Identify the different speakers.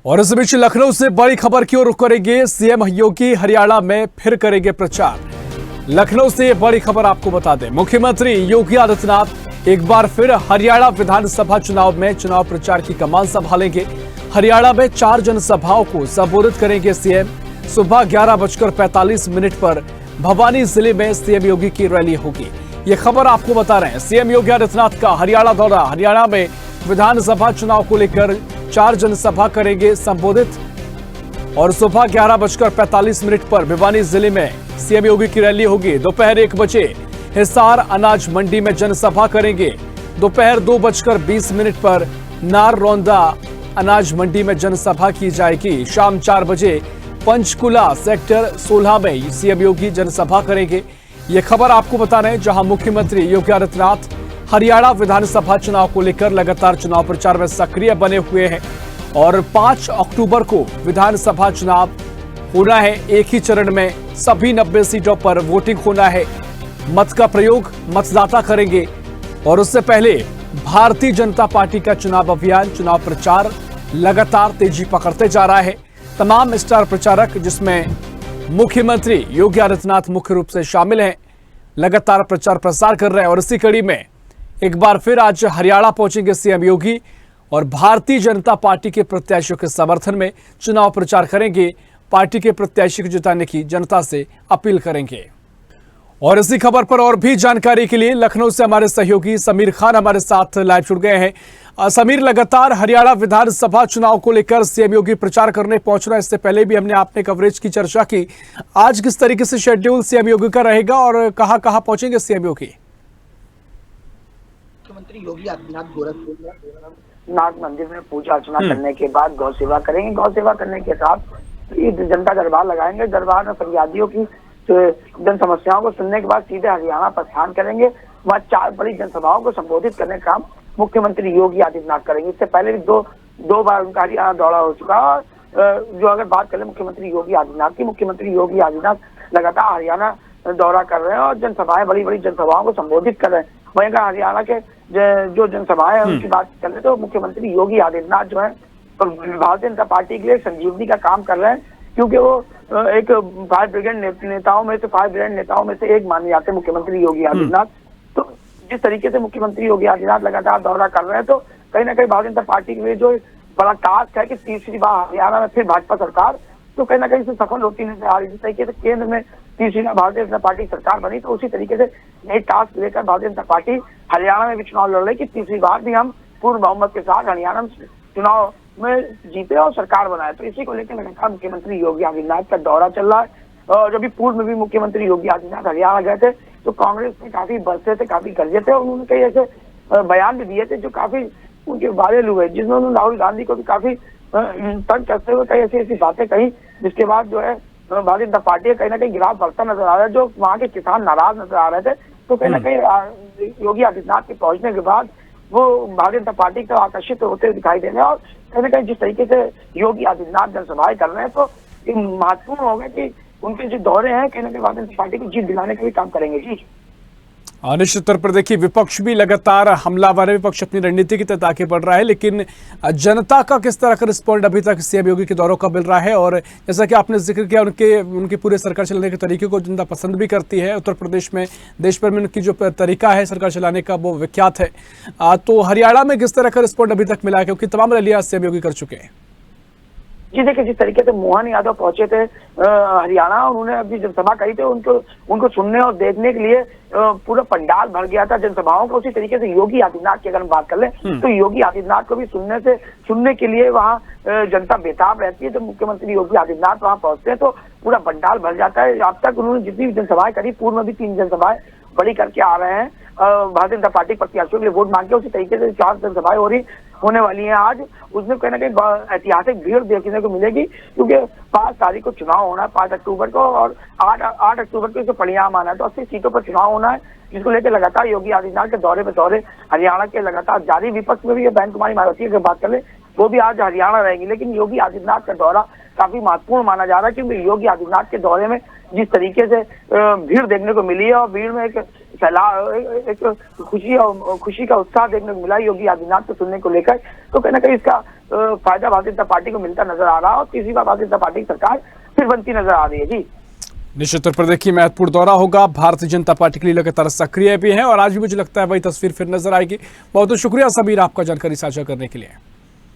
Speaker 1: और इस बीच लखनऊ से बड़ी खबर की ओर रुख करेंगे। सीएम योगी हरियाणा में फिर करेंगे प्रचार। लखनऊ से ये बड़ी खबर आपको बता दें, मुख्यमंत्री योगी आदित्यनाथ एक बार फिर हरियाणा विधानसभा चुनाव में चुनाव प्रचार की कमान संभालेंगे। हरियाणा में 4 जनसभाओं को संबोधित करेंगे सीएम। सुबह 11:45 पर भवानी जिले में सीएम योगी की रैली होगी। ये खबर आपको बता रहे हैं। सीएम योगी आदित्यनाथ का हरियाणा दौरा। हरियाणा में विधानसभा चुनाव को लेकर 4 जनसभा करेंगे संबोधित और सुबह 11:45 पर भिवानी जिले में सीएम योगी की रैली होगी। दोपहर 1 बजे हिसार अनाज मंडी में जनसभा करेंगे। दोपहर 2:20 पर नाररौंदा अनाज मंडी में जनसभा की जाएगी। शाम 4 बजे पंचकुला सेक्टर 16 में सीएम योगी जनसभा करेंगे। ये खबर आपको बता रहे हैं, जहां मुख्यमंत्री योगी आदित्यनाथ हरियाणा विधानसभा चुनाव को लेकर लगातार चुनाव प्रचार में सक्रिय बने हुए हैं और 5 अक्टूबर को विधानसभा चुनाव होना है। एक ही चरण में सभी 90 सीटों पर वोटिंग होना है। मत का प्रयोग मतदाता करेंगे और उससे पहले भारतीय जनता पार्टी का चुनाव अभियान, चुनाव प्रचार लगातार तेजी पकड़ते जा रहा है। तमाम स्टार प्रचारक, जिसमें मुख्यमंत्री योगी आदित्यनाथ मुख्य रूप से शामिल हैं, लगातार प्रचार प्रसार कर रहे हैं। और इसी कड़ी में एक बार फिर आज हरियाणा पहुंचेंगे सीएम योगी और भारतीय जनता पार्टी के प्रत्याशियों के समर्थन में चुनाव प्रचार करेंगे। पार्टी के प्रत्याशी को जिताने की जनता से अपील करेंगे। और इसी खबर पर और भी जानकारी के लिए लखनऊ से हमारे सहयोगी समीर खान हमारे साथ लाइव जुड़ गए हैं। समीर, लगातार हरियाणा विधानसभा चुनाव को लेकर सीएम योगी प्रचार करने पहुंच रहा है। इससे पहले भी हमने आपने कवरेज की चर्चा की। आज किस तरीके से शेड्यूल सीएम योगी का रहेगा और कहां कहां पहुंचेंगे सीएम योगी?
Speaker 2: मुख्यमंत्री योगी आदित्यनाथ गोरखपुर में नाथ मंदिर में पूजा अर्चना करने के बाद गौ सेवा करेंगे। गौ सेवा करने के साथ जनता दरबार लगाएंगे। दरबार में फरियादियों की जन समस्याओं को सुनने के बाद सीधे हरियाणा प्रस्थान करेंगे। वहाँ 4 बड़ी जनसभाओं को संबोधित करने का काम मुख्यमंत्री योगी आदित्यनाथ करेंगे। इससे पहले भी दो बार उनका हरियाणा दौरा हो चुका है। जो अगर बात करें मुख्यमंत्री योगी आदित्यनाथ की, मुख्यमंत्री योगी आदित्यनाथ लगातार हरियाणा दौरा कर रहे हैं और जनसभाएं, बड़ी बड़ी जनसभाओं को संबोधित कर रहे हैं। वहीं का हरियाणा के जो जनसभाएं हैं उनकी बात करें तो मुख्यमंत्री योगी आदित्यनाथ जो है तो भारतीय जनता पार्टी के लिए संजीवनी का काम कर रहे हैं, क्योंकि वो एक फायर ब्रिगेड नेताओं में से एक माने जाते हैं मुख्यमंत्री योगी आदित्यनाथ। तो जिस तरीके से मुख्यमंत्री योगी आदित्यनाथ लगातार दौरा कर रहे हैं तो कहीं ना कहीं भारतीय जनता पार्टी के लिए जो बड़ा टास्क है कि तीसरी बार हरियाणा में फिर भाजपा सरकार, तो कहीं ना कहीं से सफल होती नजर आ रही है। जिस तरीके से केंद्र में तीसरी बार भारतीय जनता पार्टी सरकार बनी, तो उसी तरीके से नई टास्क लेकर भारतीय जनता पार्टी हरियाणा में भी चुनाव लड़ रही कि तीसरी बार भी हम पूर्ण बहुमत के साथ हरियाणा में चुनाव में जीते और सरकार बनाए। तो इसी को लेकर लगातार मुख्यमंत्री योगी आदित्यनाथ का दौरा चल रहा है। और जब भी पूर्व में भी मुख्यमंत्री योगी आदित्यनाथ हरियाणा गए थे तो कांग्रेस में काफी बरसे थे, काफी गरजे थे और उन्होंने कई ऐसे बयान भी दिए थे जो काफी उनके वायरल हुए, जिसमें उन्होंने राहुल गांधी को भी काफी तंग करते हुए कई ऐसी बातें कही, जिसके बाद जो है भारतीय जनता पार्टी कहीं ना कहीं गिराव बढ़ता नजर आ रहा है। जो वहाँ के किसान नाराज नजर आ रहे थे, तो कहीं ना कहीं योगी आदित्यनाथ के पहुंचने के बाद वो भारतीय जनता पार्टी को आकर्षित होते हुए दिखाई दे रहे हैं। और कहीं ना कहीं जिस तरीके से योगी आदित्यनाथ जनसभाएं कर रहे हैं तो ये महत्वपूर्ण होगा कि उनके जो दौरे हैं कहीं ना कहीं भारतीय जनता पार्टी को जीत दिलाने का भी काम करेंगे। जी
Speaker 1: निश्चित तौर पर देखिए, विपक्ष भी लगातार हमलावर है। विपक्ष अपनी रणनीति की तरफ आगे बढ़ रहा है, लेकिन जनता का किस तरह का रिस्पॉन्ड अभी तक सीएम योगी के दौरों का मिल रहा है? और जैसा कि आपने जिक्र किया, उनके पूरे सरकार चलाने के तरीके को जनता पसंद भी करती है। उत्तर प्रदेश में, देश भर में उनकी जो तरीका है सरकार चलाने का वो विख्यात है। तो हरियाणा में किस तरह का रिस्पॉन्ड अभी तक मिला है, क्योंकि तमाम रैलियां सीएम योगी कर चुके हैं?
Speaker 2: जी देखिए, जिस तरीके से मोहन यादव पहुंचे थे हरियाणा, उन्होंने अभी जनसभा कही थी, उनको सुनने और देखने के लिए पूरा पंडाल भर गया था जनसभाओं का। उसी तरीके से योगी आदित्यनाथ की अगर हम बात कर लें तो योगी आदित्यनाथ को भी सुनने के लिए वहाँ जनता बेताब रहती है। जब मुख्यमंत्री योगी आदित्यनाथ वहाँ पहुंचते हैं तो पूरा पंडाल भर जाता है। अब तक उन्होंने जितनी भी जनसभाएं करी, पूर्व में भी 3 जनसभाएं बड़ी करके आ रहे हैं भारतीय जनता पार्टी प्रत्याशियों के लिए वोट मांग के। उसी तरीके से 4 जनसभाएं होने वाली हैं आज। उसमें कहीं ना कहीं ऐतिहासिक भीड़ देखने को मिलेगी, क्योंकि 5 तारीख को चुनाव होना है, 5 अक्टूबर को, और 8 अक्टूबर को इसका परिणाम आना है। तो 80 सीटों पर चुनाव होना है, जिसको लेकर लगातार योगी आदित्यनाथ के दौरे पे दौरे हरियाणा के लगातार जारी। विपक्ष में भी ये बहन कुमारी मायावती की बात कर ले, वो भी आज हरियाणा रहेंगी। लेकिन योगी आदित्यनाथ का दौरा काफी महत्वपूर्ण माना जा रहा है, क्योंकि योगी आदित्यनाथ के दौरे में जिस तरीके से भीड़ देखने को मिली है और भीड़ में एक खुशी का उत्साह देखने को मिला है योगी आदित्यनाथ को सुनने को लेकर, तो कहीं ना कहीं इसका फायदा भारतीय जनता पार्टी को मिलता नजर आ रहा है और तीसरी बार भारतीय जनता पार्टी की सरकार फिर बनती नजर आ रही है। जी
Speaker 1: निश्चित तौर पर देखिए महत्वपूर्ण दौरा होगा, भारतीय जनता पार्टी के लिए लगातार सक्रिय भी है और आज भी मुझे लगता है वही तस्वीर फिर नजर आएगी। बहुत बहुत शुक्रिया सबीर आपका जानकारी साझा करने के लिए।